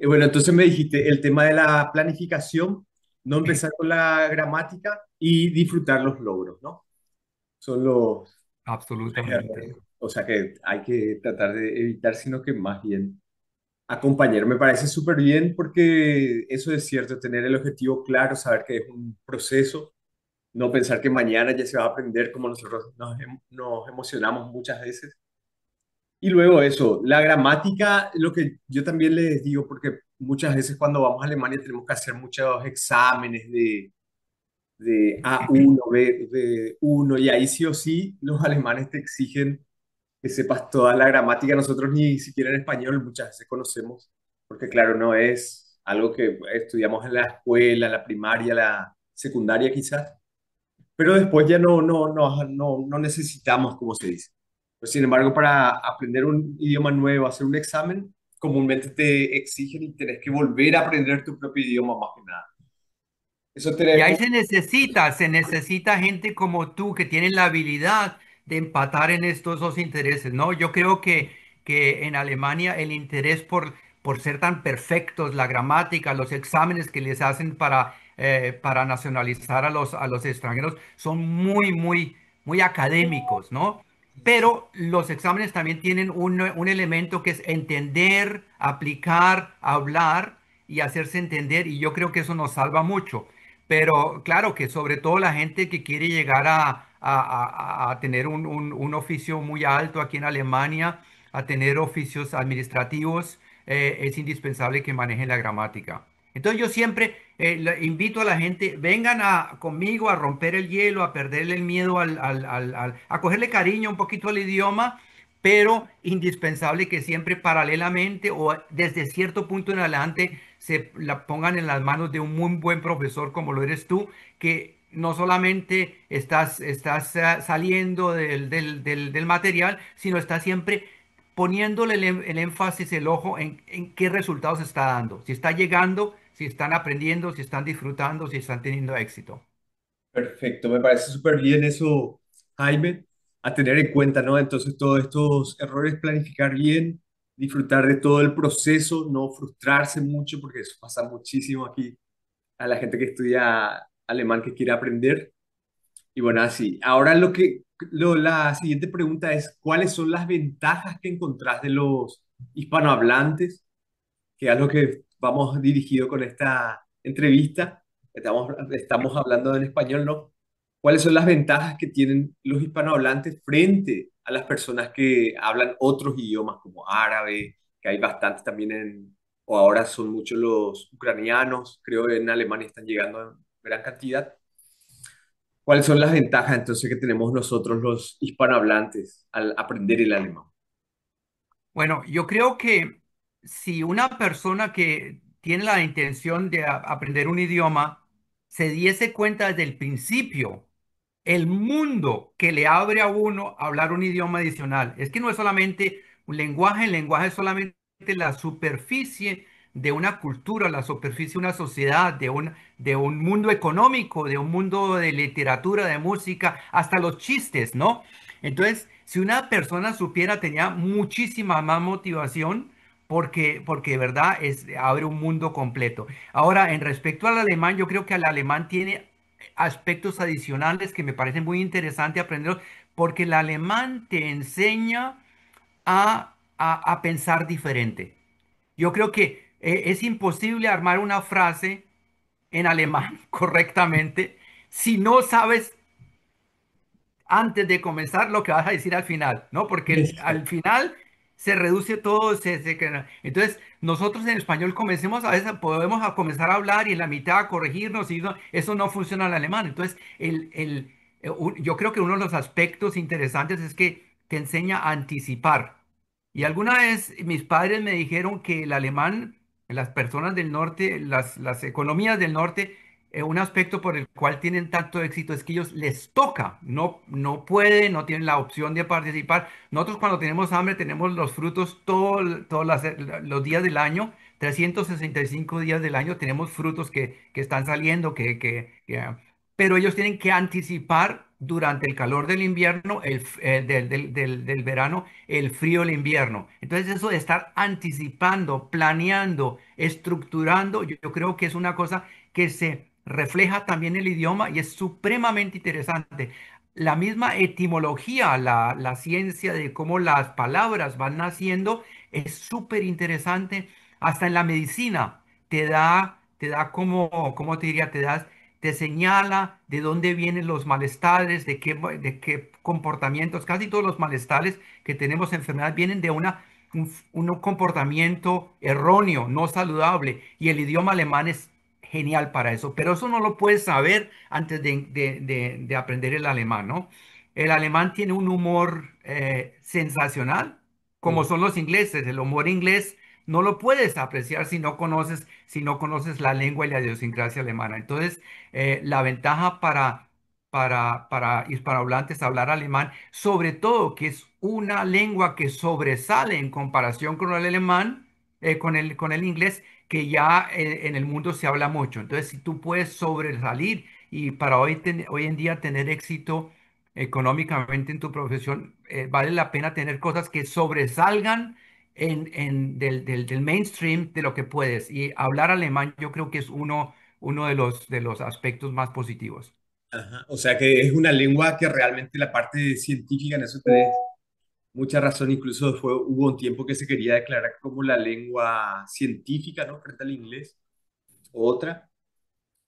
Bueno, entonces me dijiste el tema de la planificación, no empezar con la gramática y disfrutar los logros, ¿no? Son los tres errores. Absolutamente. O sea que hay que tratar de evitar, sino que más bien acompañar. Me parece súper bien porque eso es cierto, tener el objetivo claro, saber que es un proceso, no pensar que mañana ya se va a aprender como nosotros nos emocionamos muchas veces. Y luego eso, la gramática, lo que yo también les digo, porque muchas veces cuando vamos a Alemania tenemos que hacer muchos exámenes de A1, B1, y ahí sí o sí los alemanes te exigen que sepas toda la gramática. Nosotros ni siquiera en español muchas veces conocemos, porque claro, no es algo que estudiamos en la escuela, la primaria, la secundaria quizás, pero después ya no necesitamos, como se dice. Pero sin embargo, para aprender un idioma nuevo, hacer un examen, comúnmente te exigen y tenés que volver a aprender tu propio idioma más que nada. Eso Y te... ahí se necesita gente como tú que tiene la habilidad de empatar en estos dos intereses, ¿no? Yo creo que en Alemania el interés por ser tan perfectos, la gramática, los exámenes que les hacen para nacionalizar a los extranjeros son muy, muy, muy académicos, ¿no? Pero los exámenes también tienen un elemento que es entender, aplicar, hablar y hacerse entender, y yo creo que eso nos salva mucho. Pero claro que sobre todo la gente que quiere llegar a tener un oficio muy alto aquí en Alemania, a tener oficios administrativos, es indispensable que manejen la gramática. Entonces yo siempre invito a la gente, vengan conmigo a romper el hielo, a perderle el miedo a cogerle cariño un poquito al idioma, pero indispensable que siempre paralelamente o desde cierto punto en adelante se la pongan en las manos de un muy buen profesor como lo eres tú, que no solamente estás saliendo del material, sino estás siempre poniéndole el énfasis, el ojo en qué resultados está dando, si está llegando, si están aprendiendo, si están disfrutando, si están teniendo éxito. Perfecto, me parece súper bien eso, Jaime, a tener en cuenta, ¿no? Entonces, todos estos errores, planificar bien, disfrutar de todo el proceso, no frustrarse mucho, porque eso pasa muchísimo aquí a la gente que estudia alemán que quiere aprender. Y bueno, así, ahora la siguiente pregunta es, ¿cuáles son las ventajas que encontrás de los hispanohablantes? Que es a lo que vamos dirigido con esta entrevista. Estamos hablando en español, ¿no? ¿Cuáles son las ventajas que tienen los hispanohablantes frente a las personas que hablan otros idiomas como árabe, que hay bastantes también o ahora son muchos los ucranianos, creo que en Alemania están llegando en gran cantidad. ¿Cuáles son las ventajas entonces que tenemos nosotros los hispanohablantes al aprender el alemán? Bueno, yo creo que si una persona que tiene la intención de aprender un idioma se diese cuenta desde el principio el mundo que le abre a uno a hablar un idioma adicional, es que no es solamente un lenguaje, el lenguaje es solamente la superficie de una cultura, la superficie de una sociedad, de un mundo económico, de un mundo de literatura, de música, hasta los chistes, ¿no? Entonces, si una persona supiera, tenía muchísima más motivación porque de verdad abre un mundo completo. Ahora, en respecto al alemán, yo creo que el alemán tiene aspectos adicionales que me parecen muy interesante aprenderlos, porque el alemán te enseña a pensar diferente. Yo creo que es imposible armar una frase en alemán correctamente si no sabes antes de comenzar lo que vas a decir al final, ¿no? Porque al final se reduce todo, entonces nosotros en español comencemos a veces podemos comenzar a hablar y en la mitad a corregirnos y eso no funciona en alemán. Entonces, yo creo que uno de los aspectos interesantes es que te enseña a anticipar. Y alguna vez mis padres me dijeron que el alemán, las personas del norte, las economías del norte, un aspecto por el cual tienen tanto éxito es que ellos les toca, no pueden, no tienen la opción de participar. Nosotros cuando tenemos hambre tenemos los frutos todos los días del año, 365 días del año tenemos frutos que están saliendo, pero ellos tienen que anticipar durante el calor del invierno, del verano, el frío del invierno. Entonces eso de estar anticipando, planeando, estructurando, yo creo que es una cosa que se refleja también en el idioma y es supremamente interesante. La misma etimología, la ciencia de cómo las palabras van naciendo, es súper interesante. Hasta en la medicina te da como, ¿cómo te diría? Te señala de dónde vienen los malestares, de qué comportamientos. Casi todos los malestares que tenemos, enfermedades, vienen de un comportamiento erróneo, no saludable. Y el idioma alemán es genial para eso. Pero eso no lo puedes saber antes de aprender el alemán, ¿no? El alemán tiene un humor sensacional, como Mm. son los ingleses. El humor inglés no lo puedes apreciar si no conoces la lengua y la idiosincrasia alemana. Entonces, la ventaja para hispanohablantes hablar alemán, sobre todo que es una lengua que sobresale en comparación con el alemán, con el inglés, que ya en el mundo se habla mucho. Entonces, si tú puedes sobresalir y para hoy en día tener éxito económicamente en tu profesión, vale la pena tener cosas que sobresalgan del mainstream de lo que puedes. Y hablar alemán yo creo que es uno de los aspectos más positivos. Ajá. O sea que es una lengua que realmente la parte científica en eso tenés mucha razón. Incluso hubo un tiempo que se quería declarar como la lengua científica, ¿no? Frente al inglés. Otra,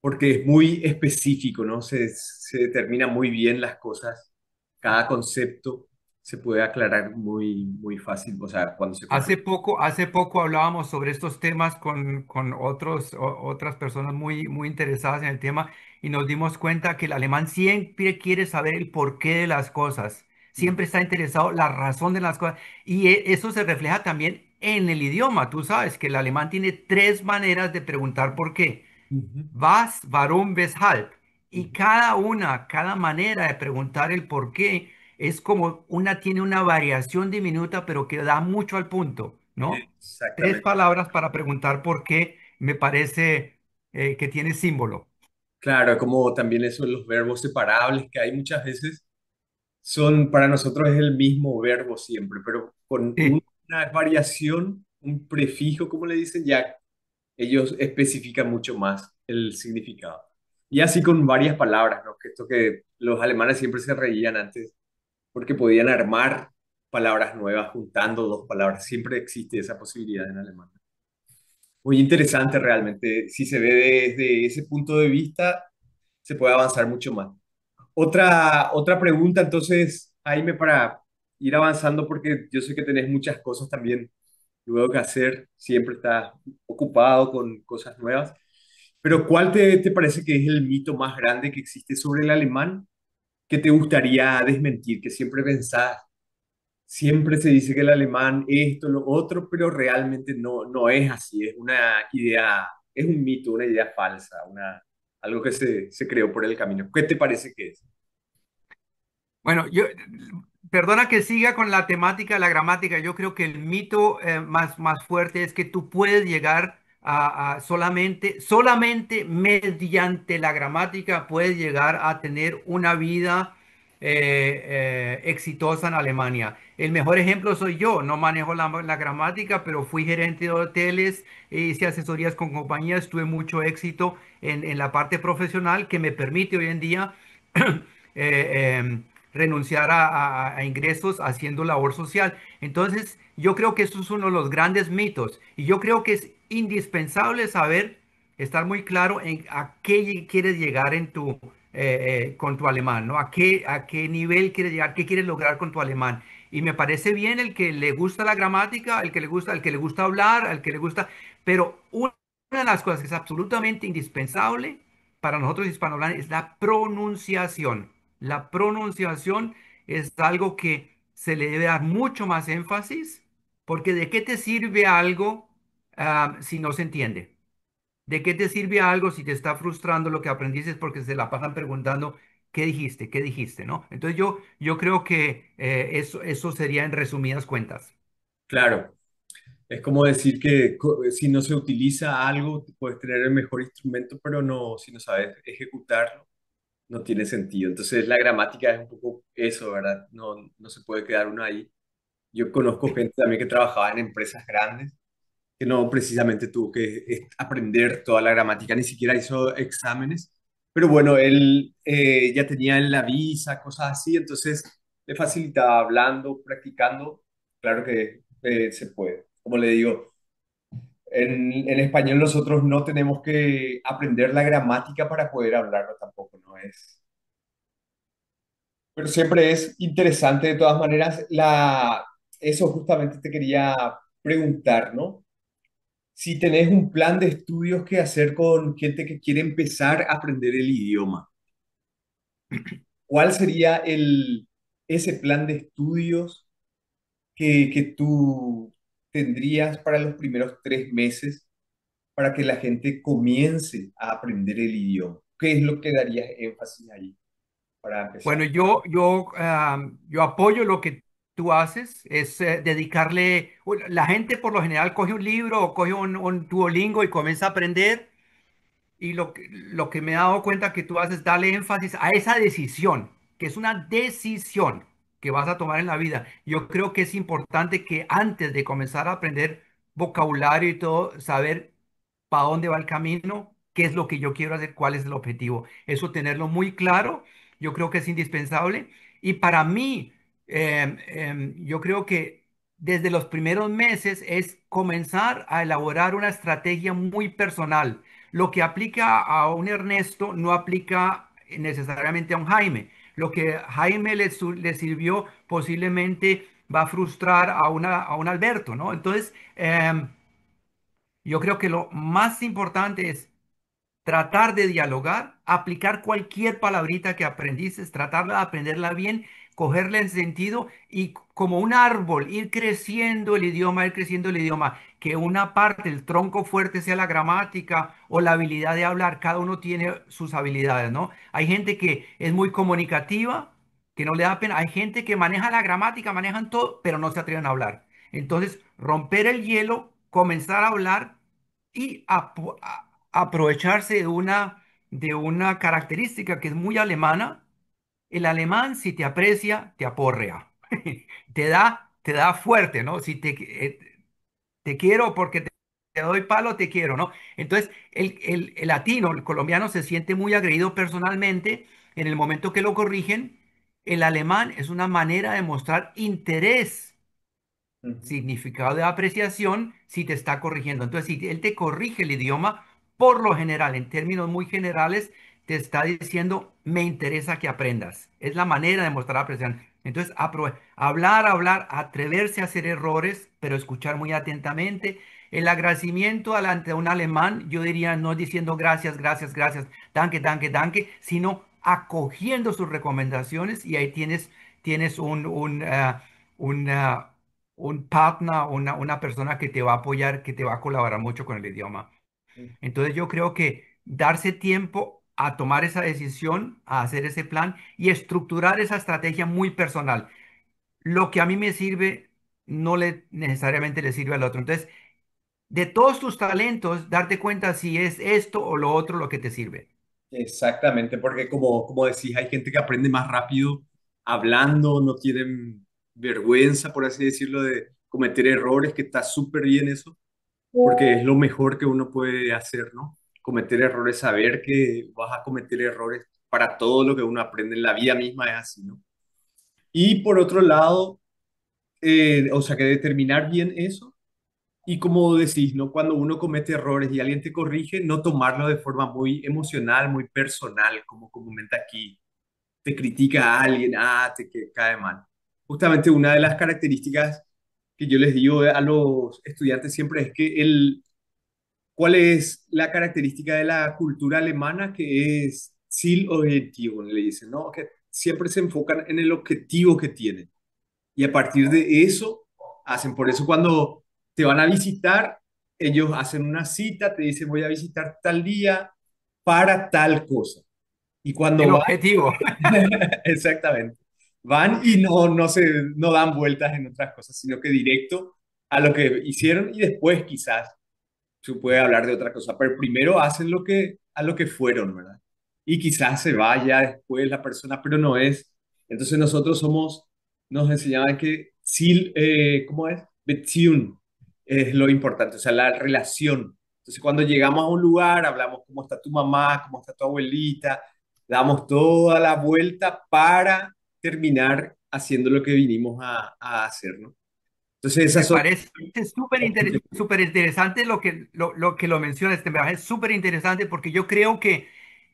porque es muy específico, ¿no? Se determina muy bien las cosas. Cada concepto se puede aclarar muy fácil, o sea, cuando se complica. Hace poco hablábamos sobre estos temas con otras personas muy interesadas en el tema y nos dimos cuenta que el alemán siempre quiere saber el porqué de las cosas, siempre está interesado en la razón de las cosas y eso se refleja también en el idioma. Tú sabes que el alemán tiene tres maneras de preguntar por qué. Ujú, Was, warum, weshalb. Y ujú. cada manera de preguntar el por qué es como tiene una variación diminuta, pero que da mucho al punto, ¿no? Tres Exactamente. palabras para preguntar por qué me parece que tiene símbolo. Claro, como también eso, los verbos separables que hay muchas veces son, para nosotros es el mismo verbo siempre, pero con Sí. una variación, un prefijo, como le dicen, ya ellos especifican mucho más el significado. Y así con varias palabras, ¿no? Que esto que los alemanes siempre se reían antes, porque podían armar palabras nuevas juntando dos palabras. Siempre existe esa posibilidad en alemán. Muy interesante realmente. Si se ve desde ese punto de vista, se puede avanzar mucho más. Otra pregunta, entonces, Jaime, para ir avanzando, porque yo sé que tenés muchas cosas también luego que hacer, siempre estás ocupado con cosas nuevas, pero ¿cuál te parece que es el mito más grande que existe sobre el alemán que te gustaría desmentir, que siempre pensás, siempre se dice que el alemán esto, lo otro, pero realmente no es así, es una idea, es un mito, una idea falsa, algo que se creó por el camino? ¿Qué te parece que es? Bueno, perdona que siga con la temática de la gramática. Yo creo que el mito más fuerte es que tú puedes llegar a solamente mediante la gramática puedes llegar a tener una vida exitosa en Alemania. El mejor ejemplo soy yo. No manejo la gramática, pero fui gerente de hoteles, hice asesorías con compañías, tuve mucho éxito en la parte profesional que me permite hoy en día renunciar a ingresos haciendo labor social. Entonces, yo creo que eso es uno de los grandes mitos y yo creo que es indispensable saber, estar muy claro en a qué quieres llegar con tu alemán, ¿no? A qué nivel quieres llegar, qué quieres lograr con tu alemán. Y me parece bien el que le gusta la gramática, el que le gusta hablar, al que le gusta, pero una de las cosas que es absolutamente indispensable para nosotros hispanohablantes es la pronunciación. La pronunciación es algo que se le debe dar mucho más énfasis, porque ¿de qué te sirve algo si no se entiende? ¿De qué te sirve algo si te está frustrando lo que aprendiste porque se la pasan preguntando qué dijiste, qué dijiste, ¿no? Entonces yo creo que eso sería en resumidas cuentas. Claro. Es como decir que si no se utiliza algo, puedes tener el mejor instrumento, pero no, si no sabes ejecutarlo, no tiene sentido. Entonces la gramática es un poco eso, ¿verdad? No, no se puede quedar uno ahí. Yo conozco gente también que trabajaba en empresas grandes que no precisamente tuvo que aprender toda la gramática, ni siquiera hizo exámenes, pero bueno, él ya tenía en la visa, cosas así, entonces le facilitaba hablando, practicando, claro que se puede. Como le digo, en español nosotros no tenemos que aprender la gramática para poder hablarlo tampoco, no es. Pero siempre es interesante de todas maneras, eso justamente te quería preguntar, ¿no? Si tenés un plan de estudios que hacer con gente que quiere empezar a aprender el idioma, ¿cuál sería ese plan de estudios que tú tendrías para los primeros 3 meses para que la gente comience a aprender el idioma? ¿Qué es lo que darías énfasis ahí para Bueno, empezar? yo apoyo lo que tú haces, es dedicarle, bueno, la gente por lo general coge un libro o coge un Duolingo y comienza a aprender. Y lo que me he dado cuenta que tú haces, darle énfasis a esa decisión, que es una decisión que vas a tomar en la vida. Yo creo que es importante que antes de comenzar a aprender vocabulario y todo, saber para dónde va el camino, qué es lo que yo quiero hacer, cuál es el objetivo. Eso tenerlo muy claro, yo creo que es indispensable. Y para mí, yo creo que desde los primeros meses es comenzar a elaborar una estrategia muy personal. Lo que aplica a un Ernesto no aplica necesariamente a un Jaime. Lo que Jaime le sirvió posiblemente va a frustrar a un Alberto, ¿no? Entonces, yo creo que lo más importante es tratar de dialogar, aplicar cualquier palabrita que aprendiste, tratar de aprenderla bien, cogerle el sentido y como un árbol, ir creciendo el idioma, que una parte, el tronco fuerte sea la gramática o la habilidad de hablar, cada uno tiene sus habilidades, ¿no? Hay gente que es muy comunicativa, que no le da pena, hay gente que maneja la gramática, manejan todo, pero no se atreven a hablar. Entonces, romper el hielo, comenzar a hablar y aprovecharse de una característica que es muy alemana. El alemán, si te aprecia, te aporrea. Te da fuerte, ¿no? Si te quiero porque te doy palo, te quiero, ¿no? Entonces, el latino, el colombiano, se siente muy agredido personalmente en el momento que lo corrigen. El alemán es una manera de mostrar interés, Ujú. significado de apreciación si te está corrigiendo. Entonces, si él te corrige el idioma, por lo general, en términos muy generales, te está diciendo, me interesa que aprendas. Es la manera de mostrar apreciación. Entonces, hablar, hablar, atreverse a hacer errores, pero escuchar muy atentamente. El agradecimiento delante de un alemán, yo diría, no diciendo gracias, gracias, gracias, danke, danke, danke, sino acogiendo sus recomendaciones y ahí tienes un, un partner, una persona que te va a apoyar, que te va a colaborar mucho con el idioma. Entonces yo creo que darse tiempo a tomar esa decisión, a hacer ese plan y estructurar esa estrategia muy personal. Lo que a mí me sirve no le necesariamente le sirve al otro. Entonces, de todos tus talentos, darte cuenta si es esto o lo otro lo que te sirve. Exactamente, porque como decís, hay gente que aprende más rápido hablando, no tienen vergüenza, por así decirlo, de cometer errores, que está súper bien eso, porque es lo mejor que uno puede hacer, ¿no? Cometer errores, saber que vas a cometer errores para todo lo que uno aprende en la vida misma es así, ¿no? Y por otro lado, o sea, que determinar bien eso y como decís, ¿no? Cuando uno comete errores y alguien te corrige, no tomarlo de forma muy emocional, muy personal, como comúnmente aquí te critica a alguien, te cae mal. Justamente una de las características que yo les digo a los estudiantes siempre es que ¿cuál es la característica de la cultura alemana? Que es Zielorientierung, le dicen, ¿no? Que siempre se enfocan en el objetivo que tienen. Y a partir de eso, hacen. Por eso cuando te van a visitar, ellos hacen una cita, te dicen voy a visitar tal día para tal cosa. Y cuando El van, objetivo. exactamente, van y no dan vueltas en otras cosas, sino que directo a lo que hicieron y después quizás se puede hablar de otra cosa, pero primero hacen a lo que fueron, ¿verdad? y quizás se vaya después la persona, pero no es. Entonces nosotros somos, nos enseñaban que sí, ¿cómo es? Beziehung es lo importante, o sea, la relación. Entonces cuando llegamos a un lugar, hablamos cómo está tu mamá, cómo está tu abuelita, damos toda la vuelta para terminar haciendo lo que vinimos a hacer, ¿no? Entonces esas Me son... parece súper interesante lo que lo mencionas, me parece súper interesante porque yo creo que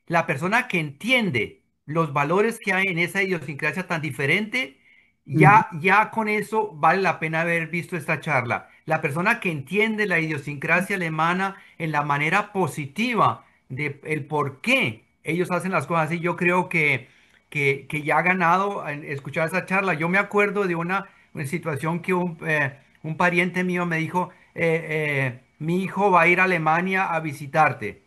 la persona que entiende los valores que hay en esa idiosincrasia tan diferente, Ujú, ya con eso vale la pena haber visto esta charla. La persona que entiende la idiosincrasia alemana en la manera positiva de el por qué ellos hacen las cosas así, yo creo que ya ha ganado en escuchar esa charla. Yo me acuerdo de una situación que un pariente mío me dijo, mi hijo va a ir a Alemania a visitarte.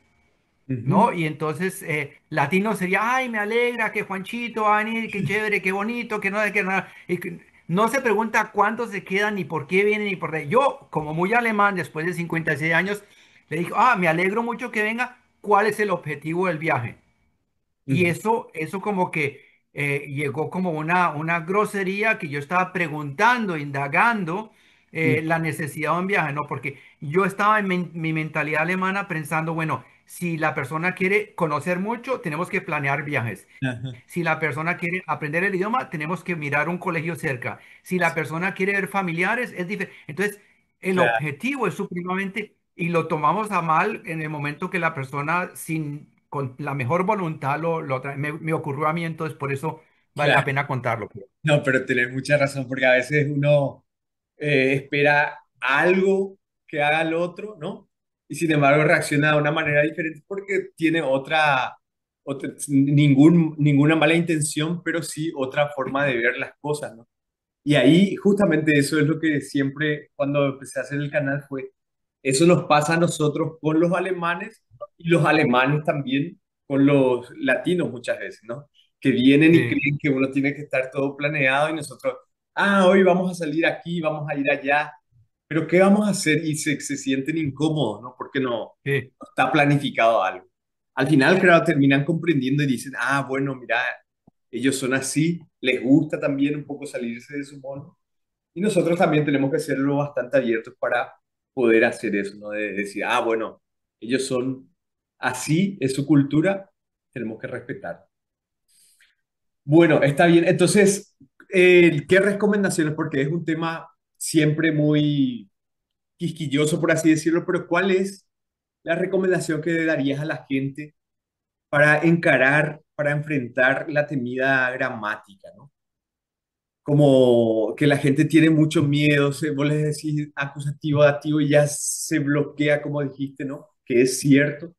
ujú, ¿No? Y entonces latino sería, ay, me alegra que Juanchito va a venir, qué chévere, qué bonito, que no de que nada. Y no se pregunta cuántos se quedan, ni por qué vienen, ni por qué. Yo, como muy alemán, después de 56 años, le dije, me alegro mucho que venga. ¿Cuál es el objetivo del viaje? Y ujú, eso como que llegó como una grosería que yo estaba preguntando, indagando ujú, la necesidad de un viaje, ¿no? Porque yo estaba en mi mentalidad alemana pensando, bueno, si la persona quiere conocer mucho, tenemos que planear viajes. ajá, Si la persona quiere aprender el idioma, tenemos que mirar un colegio cerca. Si la persona quiere ver familiares, es diferente. Entonces, el claro, objetivo es supremamente, y lo tomamos a mal en el momento que la persona con la mejor voluntad lo trae. Me ocurrió a mí, entonces por eso vale la claro. pena contarlo. No, pero tenés mucha razón, porque a veces uno espera algo que haga el otro, ¿no? Y sin embargo reacciona de una manera diferente porque tiene ninguna mala intención, pero sí otra forma de ver las cosas, ¿no? Y ahí justamente eso es lo que siempre cuando empecé a hacer el canal fue, eso nos pasa a nosotros con los alemanes y los alemanes también con los latinos muchas veces, ¿no? Que vienen y Sí, creen que uno tiene que estar todo planeado y nosotros, hoy vamos a salir aquí, vamos a ir allá, pero ¿qué vamos a hacer? Y se sienten incómodos, ¿no? Porque sí. no está planificado algo. Al final, claro, terminan comprendiendo y dicen, bueno, mira, ellos son así, les gusta también un poco salirse de su mono. Y nosotros también tenemos que serlo bastante abiertos para poder hacer eso, ¿no? De decir, bueno, ellos son así, es su cultura, tenemos que respetar. Bueno, está bien. Entonces, ¿qué recomendaciones? Porque es un tema siempre muy quisquilloso, por así decirlo, pero ¿cuál es la recomendación que le darías a la gente para encarar, para enfrentar la temida gramática, ¿no? Como que la gente tiene mucho miedo, vos les decís acusativo, dativo y ya se bloquea, como dijiste, ¿no? Que es cierto.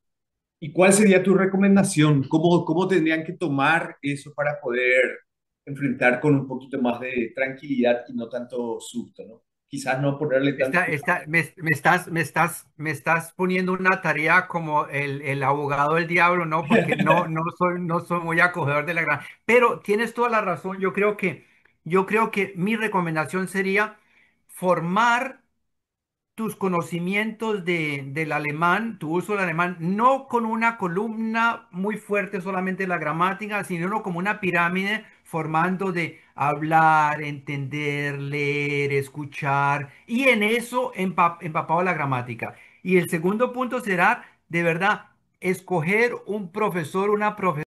¿Y cuál sería tu recomendación? ¿Cómo tendrían que tomar eso para poder enfrentar con un poquito más de tranquilidad y no tanto susto, ¿no? Quizás no ponerle tanto... Me estás poniendo una tarea como el abogado del diablo, ¿no? Porque no soy muy acogedor de la gran. Pero tienes toda la razón. Yo creo que mi recomendación sería formar tus conocimientos del alemán, tu uso del alemán, no con una columna muy fuerte solamente la gramática, sino como una pirámide formando de hablar, entender, leer, escuchar, y en eso empapado la gramática. Y el segundo punto será, de verdad, escoger un profesor, una profesora